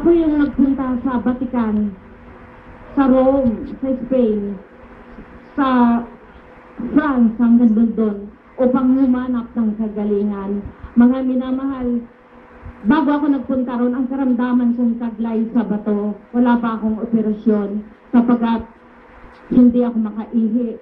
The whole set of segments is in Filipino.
Ako yung nagpunta sa Vatican, sa Rome, sa Spain, sa France, hanggang doon upang humanap ng kagalingan. Mga minamahal, bago ako nagpunta ron, ang karamdaman kong taglay sa bato. Wala pa akong operasyon sapagkat hindi ako makaihi.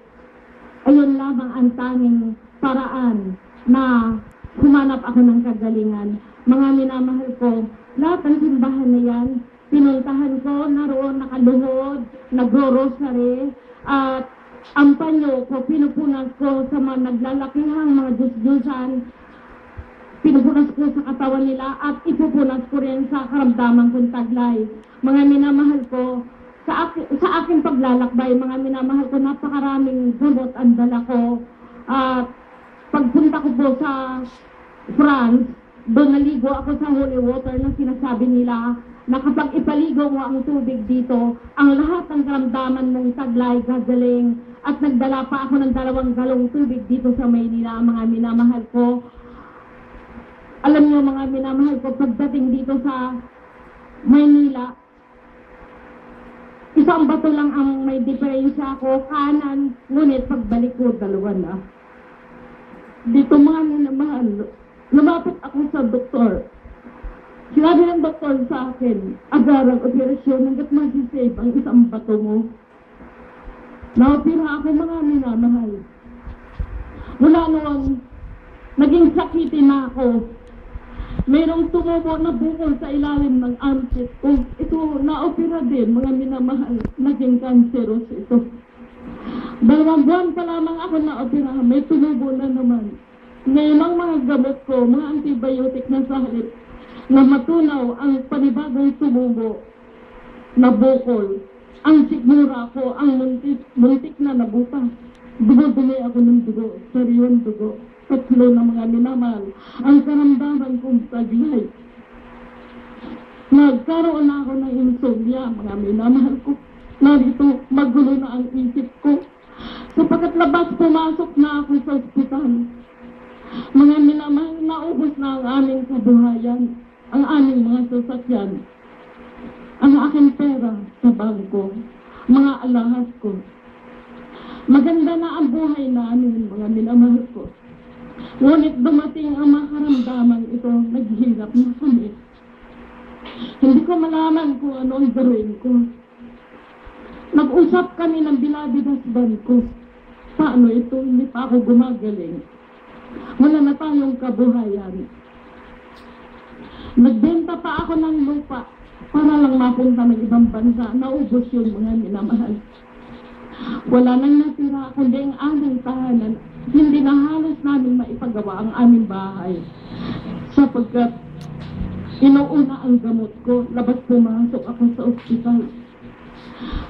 Ayun lamang ang tanging paraan na humanap ako ng kagalingan. Mga minamahal ko, lahat ng simbahan na yan, pinuntahan ko, naroon nakaluhod, nagro-rosary, at ang panyo ko, pinupunas ko sa mga naglalakihang mga Diyos-Diyosan, pinupunas ko sa katawan nila at ipupunas ko rin sa karamdaman kong taglay. Mga minamahal ko, sa aking paglalakbay, mga minamahal ko, napakaraming gamot ang dala ko. At pagpunta ko po sa France, doon naligo ako sa holy water na sinasabi nila na kapag ipaligo mo ang tubig dito, ang lahat ng karamdaman mong taglay, gagaling. At nagdala pa ako ng 2 galong tubig dito sa Maynila, mga minamahal ko. Alam niyo mga minamahal ko, pagdating dito sa Maynila, isang bato lang ang may diferensya ko, kanan, ngunit pagbalik ko, 2 na. Dito mga minamahal, lumapit ako sa doktor. Sinabi ng doktor sa akin, agarang operasyon hanggat mag-save ang isang bato mo. Naopera ako mga minamahal. Mula noon, naging sakitin na ako. Mayroong tumubo na bukol sa ilalim ng armpit ko. Ito, naopera din, mga minamahal. Naging cancerous ito. 2 buwan pa lamang ako naopera, may tumubo na naman. Ngayon ang mga gamot ko, mga antibiotic na sa halip, na matunaw ang panibagong tumubo na bukol. Ang sigmura ko, ang muntik na nabutas. Dumudumi ako ng dugo, sariwang dugo. 3 na mga minamahal. Ang karamdaman kong taglay. Nagkaroon na ako ng insomnia, mga minamahal ko. Narito, magulo na ang isip ko. Sapagkat labas, pumasok na ako sa ospital. Mga minamahal, naubos na ang aming kabuhayan, ang aming mga sasakyan, ang aking pera sa bangko, mga alahas ko. Maganda na ang buhay namin, mga minamahal ko. Ngunit dumating ang mga karamdaman ito, naghihirap na kami. Hindi ko malaman kung ano ang gawin ko. Nag-usap kami ng binabidas-ban ko. Paano ito? Hindi pa ako gumagaling. Wala na tayong kabuhayan. Nagbenta pa ako ng lupa para lang mapunta ng ibang bansa. Naubos yung mga minamahal. Wala nang natira kundi ang aming tahanan. Hindi na halos namin maipagawa ang aming bahay. Sapagkat inuuna ang gamot ko, labas pumasok ako sa ospital.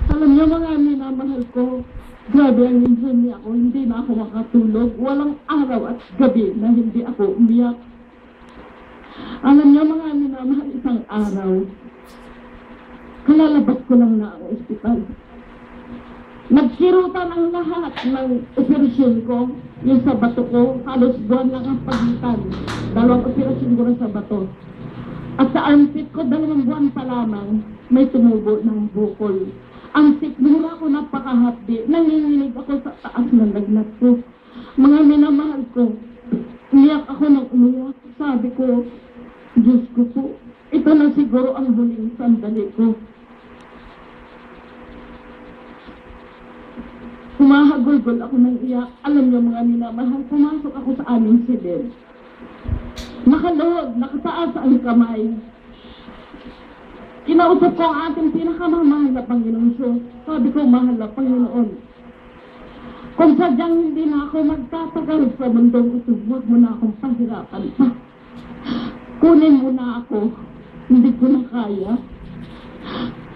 Alam niyo mga minamahal ko, grabe ang insomnia ko, hindi na ako makatulog. Walang araw at gabi na hindi ako umiyak. Alam niyo mga minamahal, isang araw, kalalabas ko lang na ang ospital. Nagsirutan ang lahat ng operasyon ko, yung sa bato ko, halos buwan lang ang pagitan. 2 operasyon ko na sa bato. At sa armpit ko, 2 buwan pa lamang, may tumubo ng bukol. Ang sikmura ko napakahapdi, nanginginig ako sa taas ng lagnat ko. Mga minamahal ko, umiyak ako ng umiyak. Sabi ko, Diyos ko po, ito na siguro ang huling sandali ko. Humahagulgol ako ng iyak. Alam niyo mga minamahal, pumasok ako sa aming silid. Nakaluhod, nakataas ang kamay. Kinausap ko ang ating pinakamamahal na Panginoon Diyos. Sabi ko, mahal na Panginoon, kung sadyang hindi na ako magtatagal sa mundong ito, huwag mo na akong pahirapan pa. Kunin mo na ako, hindi ko na kaya.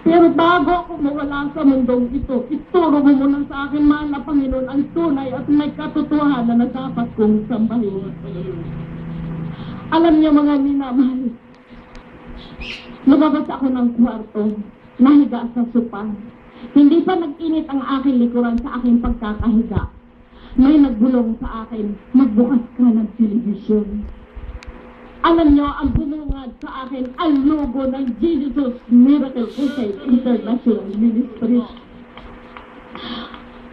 Pero bago ako mawala sa mundong ito, ituro mo muna sa akin, mahal na Panginoon, ang tunay at may katotohanan na dapat kong sambahin. Alam niyo mga minamahal, lumabas ako ng kwarto, nahiga sa sopa. Hindi pa nag-init ang aking likuran sa aking pagkakahiga. May nagbulong sa akin, magbukas ka ng telebisyon. Alam nyo, ang bumungad sa akin ang logo ng Jesus Miracle Crusade International Ministry.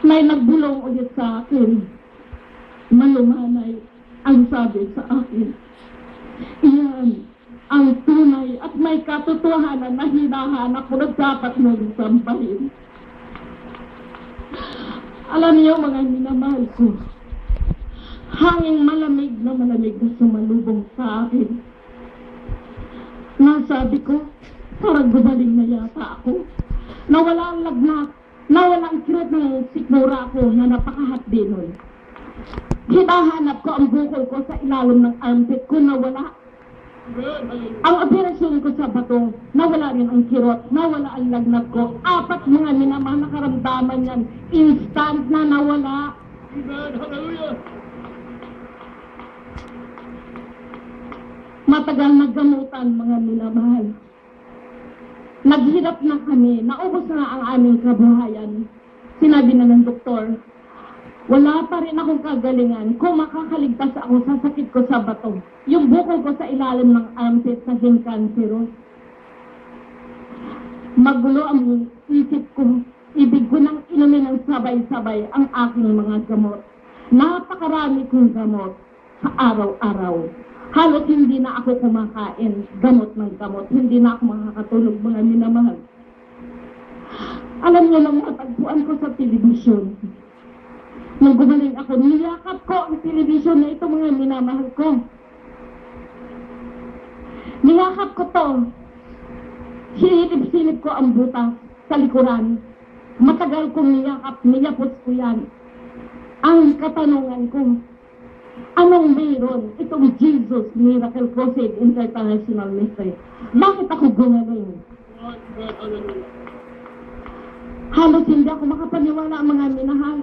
May nagbulong ulit sa akin. Malumanay ang sabi sa akin. Iyan ang tunay at may katotohanan na hinahanap ko na dapat mong sampahin. Alam niyo mga minamahal ko, hanging malamig na sumalubong sa akin. Nasabi ko, parang gumaling na yata ako. Nawala ang lagnat, nawala ang kirot ng sikmura ko na napakahapdi nun. Hinahanap ko ang bukol ko sa ilalim ng armpit ko, nawala. Ang operasyon ko sa bato, nawala rin ang kirot, nawala ang lagnat ko. 4 mga minamahal na karamdaman yan, instant na nawala. Amen. Hallelujah. Matagal na gamutan, mga minamahal. Naghirap na kami, naubos na ang aming kabuhayan. Sinabi na ng doktor, wala pa rin akong kagalingan kung makakaligtas ako sa sakit ko sa bato. Yung bukol ko sa ilalim ng armpit sa kansero. Magulo ang isip ko. Ibig ko nang inumin ng sabay-sabay ang aking mga gamot. Napakarami kong gamot sa araw-araw. Halos hindi na ako kumakain, gamot ng gamot. Hindi na ako makakatulog, mga minamahal. Alam niyo lang, matagpuan ko sa telebisyon. Nung gumaling ako, niyakap ko ang telebisyon na ito, mga minamahal ko. Niyakap ko to. Sinilip-silip ko ang butas sa likuran. Matagal kong niyakap, niyapos ko yan. Ang katanungan ko, anong mayroon itong Jesus Miracle Crusade International Ministry? Bakit ako gumaling? Halos hindi ako makapaniwala, mga minahal.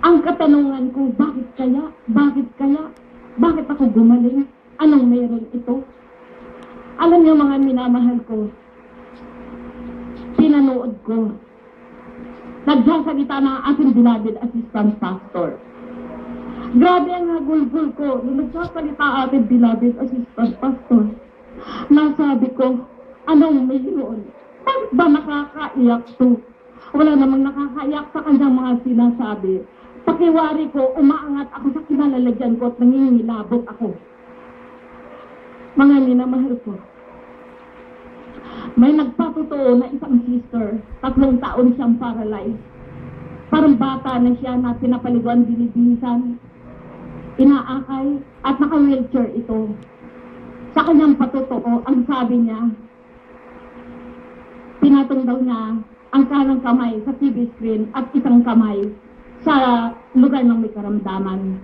Ang katanungan ko, bakit kaya? Bakit kaya? Bakit ako gumaling? Anong mayroon ito? Alam niyo, mga minamahal ko, pinanood ko. Nagsasalita ng ating beloved assistant pastor. Grabe ang nagulgul ko. Nung nagsasalita ating beloved assistant pastor, nasabi ko, anong mayroon? Bakit ba nakakaiyak to? Wala namang nakakaiyak sa kanyang mga sinasabi. Pakiwari ko, umaangat ako sa kinalalagyan ko at nangingilabot ako. Mga minamahal ko, may nagpatotoo na isang sister, 3 taon siyang paralyzed. Parang bata na siya na pinapaliguan, binibihisan, inaakay, at naka-wheelchair ito. Sa kanyang patotoo, ang sabi niya, pinatong daw niya ang kanang kamay sa TV screen at isang kamay sa lugar ng may karamdaman.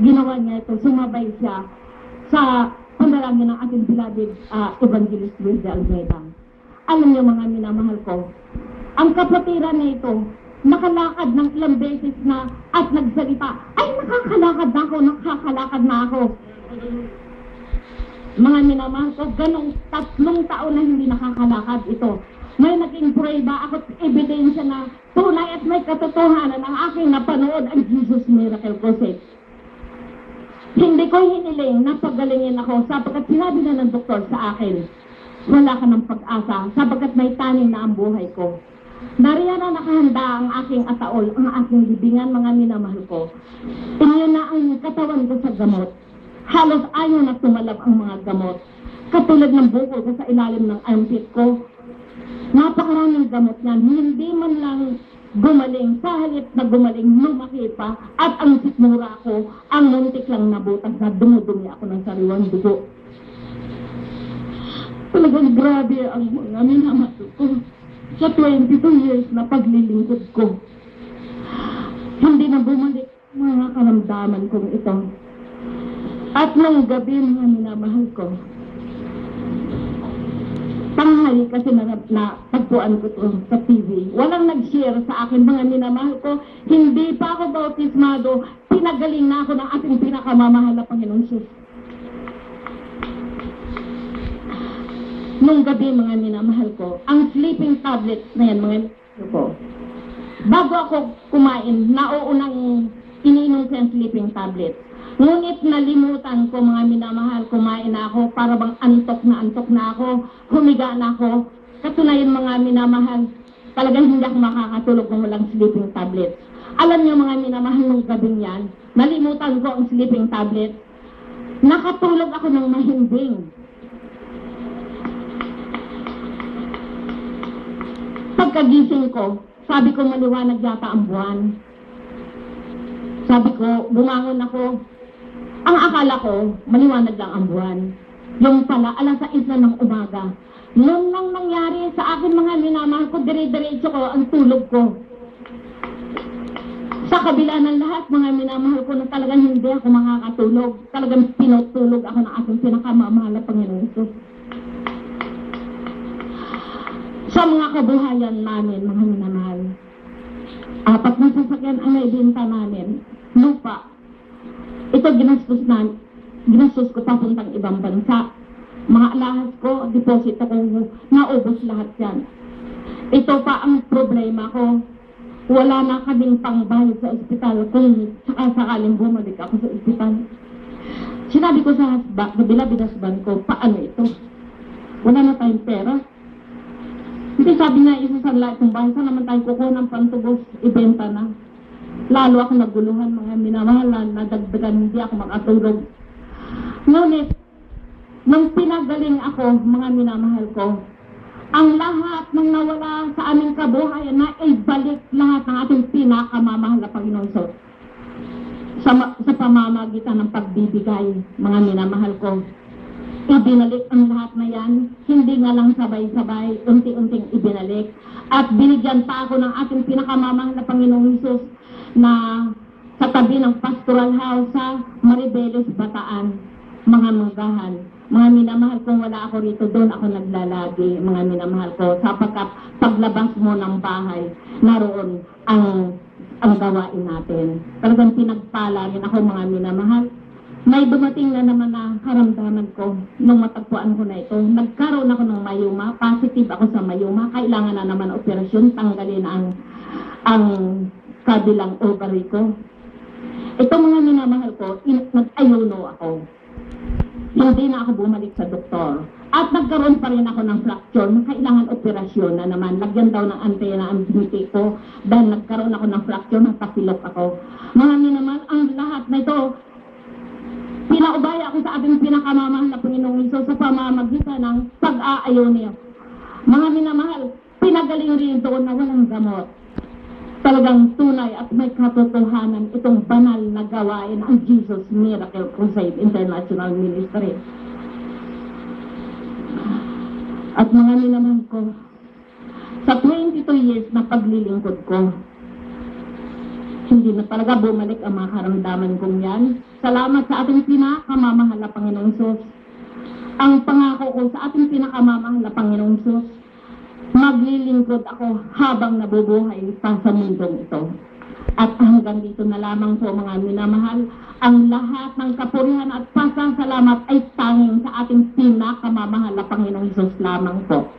Ginawa niya ito, sumabay siya sa panalangin ng ating beloved Evangelist Luis de Almeida. Alam niyo, mga minamahal ko, ang kapatiran na ito, nakalakad ng ilang beses na at nagsalita, ay nakakalakad na ako. Mga minamahal ko, ganong 3 taon na hindi nakakalakad ito. May naging prueba ako, ebidensya na tunay at may katotohanan ang aking napanood ang Jesus Miracle Crusade. Hindi ko hiniling na pagalingin ako sapagkat sinabi na ng doktor sa akin, wala ka ng pag-asa sapagkat may taning na ang buhay ko. Nariyan na nakahanda ang aking ataol, ang aking libingan, mga minamahal ko. Inyo na ang katawan ko sa gamot. Halos ayaw na tumalab ang mga gamot. Katulad ng bukol ko sa ilalim ng armpit ko. Napakaraming gamot niyan. Hindi man lang gumaling. Sa halip na gumaling, lumaki pa. At ang sikmura ko, ang muntik lang nabutang na dumudumi ako ng sariwang dugo. Talagang grabe ang mga minamahal ko. Sa 22 years na paglilingkod ko, hindi na bumalik mga karamdaman kong ito. At nung gabi, mga minamahal ko, tanghali kasi na tagpuan ko ito sa TV. Walang nag-share sa akin, mga minamahal ko. Hindi pa ako bautismado, pinagaling na ako ng ating pinakamamahal na Panginoong Diyos. Nung gabi, mga minamahal ko, ang sleeping tablets na yan, mga minamahal ko, bago ako kumain, nauunang iniinom ko yung sleeping tablets. Ngunit nalimutan ko, mga minamahal, kumain na ako, para bang antok na ako, humiga na ako. Katunayan, mga minamahal, talagang hindi ako makakatulog kung walang sleeping tablet. Alam niyo, mga minamahal, nung gabing yan, nalimutan ko ang sleeping tablet. Nakatulog ako ng mahimbing. Pagkagising ko, sabi ko maliwanag yata ang buwan. Sabi ko, bumangon ako. Ang akala ko, maliwanag lang ang buwan. Yung pala, alas 6 na ng umaga. Noon nang nangyari sa akin, mga minamahal ko, dire-diretso ko ang tulog ko. Sa kabila ng lahat, mga minamahal ko, na talagang hindi ako makakatulog. Talagang pinutulog ako ng aking pinakamamahal na Panginoon Hesus. Sa mga kabuhayan namin, mga minamahal, 4 na sasakyan ang naibenta namin. Lupa. Ito ginastos ko papuntang ibang bansa. Mga alahas ko, deposito ko, naubos lahat yan. Ito pa ang problema ko. Wala na kaming pangbayad sa ospital kung sakaling bumalik ako sa ospital. Sinabi ko sa binasban ko, paano ito? Wala na tayong pera. Hindi, sabi niya, isasanla itong bahay, saan naman tayo kukuha ng pantubos, ibenta na. Lalo ako naguluhan, mga minamahalan, nadagdagan, hindi ako makatulog. Ngunit, nung pinagaling ako, mga minamahal ko, ang lahat ng nawala sa aming kabuhayan na ibalik lahat ng ating pinakamamahal na Panginoon Hesus. Sa pamamagitan ng pagbibigay, mga minamahal ko, ibinalik ang lahat na yan, hindi nga lang sabay-sabay, unti-unting ibinalik. At binigyan pa ako ng ating pinakamamahal na Panginoong Hesus na sa tabi ng pastoral house sa Maribeles, Bataan, mga manggahan. Mga minamahal, kung wala ako rito, doon ako naglalagi, mga minamahal ko, sapagkat paglabas mo ng bahay, naroon ang gawain natin. Talagang pinagpala rin ako, mga minamahal. May dumating na naman na karamdaman ko nung matagpuan ko na ito. Nagkaroon ako ng mayuma, positive ako sa mayuma, kailangan na naman operasyon, tanggalin ang kabilang ovary ko. Ito, mga minamahal ko, nag-ayuno ako. Hindi na ako bumalik sa doktor. At nagkaroon pa rin ako ng fracture na kailangan operasyon na naman. Lagyan daw ng antena ang binti ko dahil nagkaroon ako ng fracture, napapilok ako. Mga minamahal, ang lahat na ito, pinaubaya ako sa ating pinakamamahal na Panginoong Hesus sa pamamagitan ng pag-aayaw niya. Mga minamahal, pinagaling rin doon na walang gamot. Talagang tunay at may katotohanan itong banal na gawain ang Jesus Miracle Crusade International Ministry. At mga minamahal ko, sa 22 years na paglilingkod ko, hindi na talaga bumalik ang mga karamdaman kong yan. Salamat sa ating pinakamamahal na Panginoong Hesus. Ang pangako ko sa ating pinakamamahal na Panginoong Hesus, maglilingkod ako habang nabubuhay pa sa mundong ito. At hanggang dito na lamang po, mga minamahal, ang lahat ng kapurihan at pasasalamat ay tanging sa ating pinakamamahal na Panginoong Hesus lamang po.